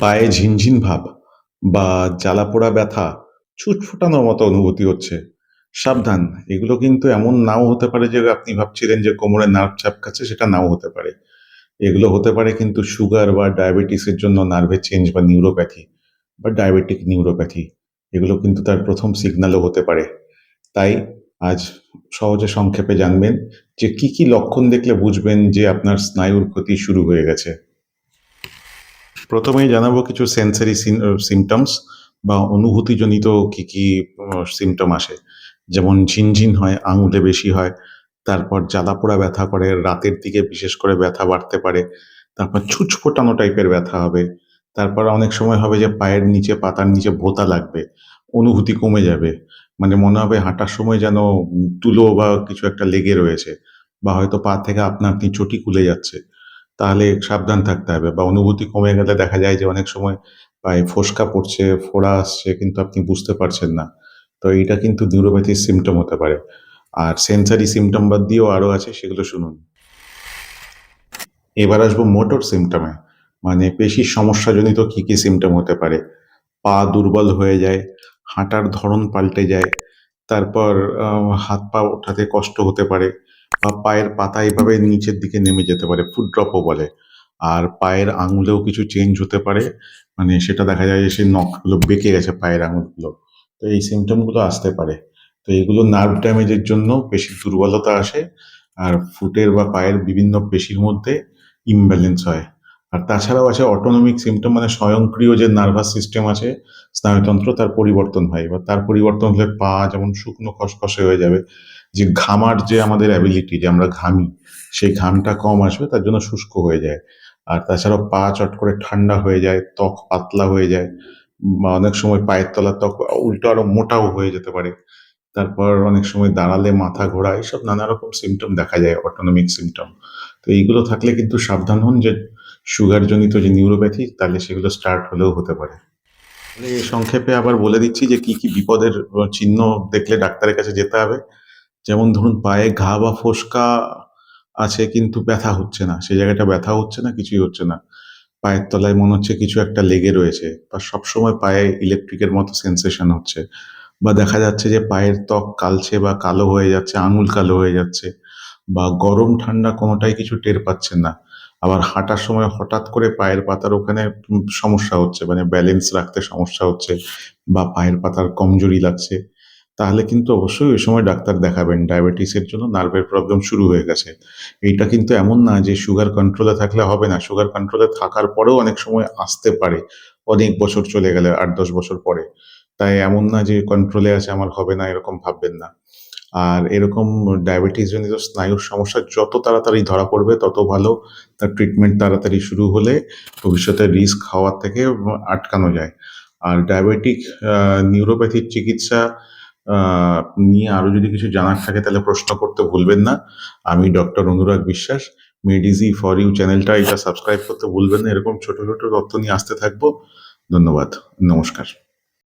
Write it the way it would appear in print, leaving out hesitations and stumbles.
পায়ে ঝিনঝিন ভাব বা জ্বালাপোড়া ব্যথা, ছুট ফোটানোর মতো অনুভূতি হচ্ছে, সাবধান। এগুলো কিন্তু এমন নাও হতে পারে যে আপনি ভাবছিলেন যে কোমরে নার্ভ চাপকাচ্ছে, সেটা নাও হতে পারে। এগুলো হতে পারে কিন্তু সুগার বা ডায়াবেটিসের জন্য নার্ভের চেঞ্জ বা নিউরোপ্যাথি বা ডায়াবেটিক নিউরোপ্যাথি। এগুলো কিন্তু তার ১ম সিগন্যালও হতে পারে। তাই আজ সহজে সংক্ষেপে জানবেন যে কি লক্ষণ দেখলে বুঝবেন যে আপনার স্নায়ুর ক্ষতি শুরু হয়ে গেছে। প্রথমেই জানাবো কিছু সেন্সরি সিম্পটমস বা অনুভূতিজনিত কি সিম্পটম আসে। যেমন ঝিনঝিন হয়, আঙুলে বেশি হয়, তারপর জ্বালাপোড়া ব্যথা করে, রাতের দিকে বিশেষ করে ব্যথা বাড়তে পারে, তারপর ছুঁচ-ফোটানো টাইপের ব্যথা হবে, তারপর অনেক সময় হবে যে পায়ের নিচে, পাতার নিচে ভোঁতা লাগবে, অনুভূতি কমে যাবে। মানে মনে হবে হাঁটার সময় যেন তুলো বা কিছু একটা লেগে রয়েছে, বা হয়তো পা থেকে আপনা আপনি চটি খুলে যাচ্ছে। তাহলে সাবধান থাকতে হবে। বা অনুভূতি কমে গেলে দেখা যায় যে অনেক সময় পায়ে ফোস্কা পড়ছে, ফোড়া আসছে, কিন্তু আপনি বুঝতে পারছেন না। তো এইটা কিন্তু নিউরোপ্যাথির সিম্পটম হতে পারে। আর সেন্সরি সিম্পটম বাদ দিয়েও আরো আছে, সেগুলো শুনুন। এবার আসবো মোটর সিম্পটমে। মানে পেশির সমস্যাজনিত কি সিম্পটম হতে পারে? পা দুর্বল হয়ে যায়, হাঁটার ধরন পাল্টে যায়, তারপর হাত-পা ওঠাতে কষ্ট হতে পারে, বা পায়ের পাতা এভাবে নিচের দিকে নেমে যেতে পারে, ফুট ড্রপও বলে। আর পায়ের আঙুলেও কিছু চেঞ্জ হতে পারে। মানে সেটা দেখা যায় যে সেই নখগুলো বেঁকে গেছে পায়ের আঙুলগুলো। তো এই সিম্পটমগুলো আসতে পারে। তো এগুলো নার্ভ ড্যামেজের জন্য পেশির দুর্বলতা আসে, আর ফুটের বা পায়ের বিভিন্ন পেশির মধ্যে ইমব্যালেন্স হয়। আর তাছাড়াও আছে অটোনমিক সিম্পটম, মানে স্বয়ংক্রিয় যে নার্ভাস সিস্টেম আছে, স্নায়ুতন্ত্র, তার পরিবর্তন হয়। এবার তার পরিবর্তন হলে পা যেমন শুকনো খসখসে হয়ে যাবে, যে ঘামার যে আমাদের অ্যাবিলিটি, যে আমরা ঘামি, সেই ঘামটা কম আসবে, তার জন্য শুষ্ক হয়ে যায়। আর তাছাড়াও পা চট করে ঠান্ডা হয়ে যায়, ত্বক পাতলা হয়ে যায়, বা অনেক সময় পায়ের তলার ত্বক উল্টো আরো মোটাও হয়ে যেতে পারে। তারপর অনেক সময় দাঁড়ালে মাথা ঘোরা, এসব নানা রকম সিম্পটম দেখা যায়, অটোনমিক সিম্পটম। তো এইগুলো থাকলে কিন্তু সাবধান হন যে সুগার জনিত যে নিউরোপ্যাথি, তাহলে সেগুলো স্টার্ট হলেও হতে পারে। তাহলে সংক্ষেপে আবার বলে দিচ্ছি যে কি বিপদের চিহ্ন দেখলে ডাক্তারের কাছে যেতে হবে। যেমন ধরুন পায়ে ঘা বা ফোস্কা আছে কিন্তু ব্যথা হচ্ছে না, সেই জায়গাটা ব্যথা হচ্ছে না, কিছুই হচ্ছে না। পায়ের তলায় মনে হচ্ছে কিছু একটা লেগে রয়েছে, বা সবসময় পায়ে ইলেকট্রিকের মতো সেন্সেশন হচ্ছে, বা দেখা যাচ্ছে যে পায়ের ত্বক কালচে বা কালো হয়ে যাচ্ছে, আঙুল কালো হয়ে যাচ্ছে, বা গরম ঠান্ডা কোনোটাই কিছু টের পাচ্ছেন না। আবার হাঁটার সময় হঠাৎ করে পায়ের পাতার ওখানে সমস্যা হচ্ছে, মানে ব্যালেন্স রাখতে সমস্যা হচ্ছে, বা পায়ের পাতার কমজোরি লাগছে, তাহলে কিন্তু অবশ্যই ওই সময় ডাক্তার দেখাবেন। ডায়াবেটিসের জন্য নার্ভের প্রবলেম শুরু হয়ে গেছে। এইটা কিন্তু এমন না যে সুগার কন্ট্রোলে থাকলে হবে না। সুগার কন্ট্রোলে থাকার পরেও অনেক সময় আসতে পারে, অনেক বছর চলে গেলে, ৮-১০ বছর পরে। তাই এমন না যে কন্ট্রোলে আছে, আমার হবে না, এরকম ভাববেন না। আর এরকম ডায়াবেটিস জনিত স্নায়ুর সমস্যা যত তাড়াতাড়ি ধরা পড়বে তত ভালো। তার ট্রিটমেন্ট তাড়াতাড়ি শুরু হলে ভবিষ্যতে রিস্ক হওয়ার থেকে আটকানো যায়। আর ডায়াবেটিক আ নিউরোপ্যাথির চিকিৎসা আ নিয়ে আরো যদি কিছু জানার থাকে তাহলে প্রশ্ন করতে ভুলবেন না। আমি ডক্টর অনুরাগ বিশ্বাস। মেডিজি ফর ইউ চ্যানেলটা এটা সাবস্ক্রাইব করতে ভুলবেন না। এরকম ছোট তথ্য নিয়ে আসতে থাকবো। ধন্যবাদ। নমস্কার।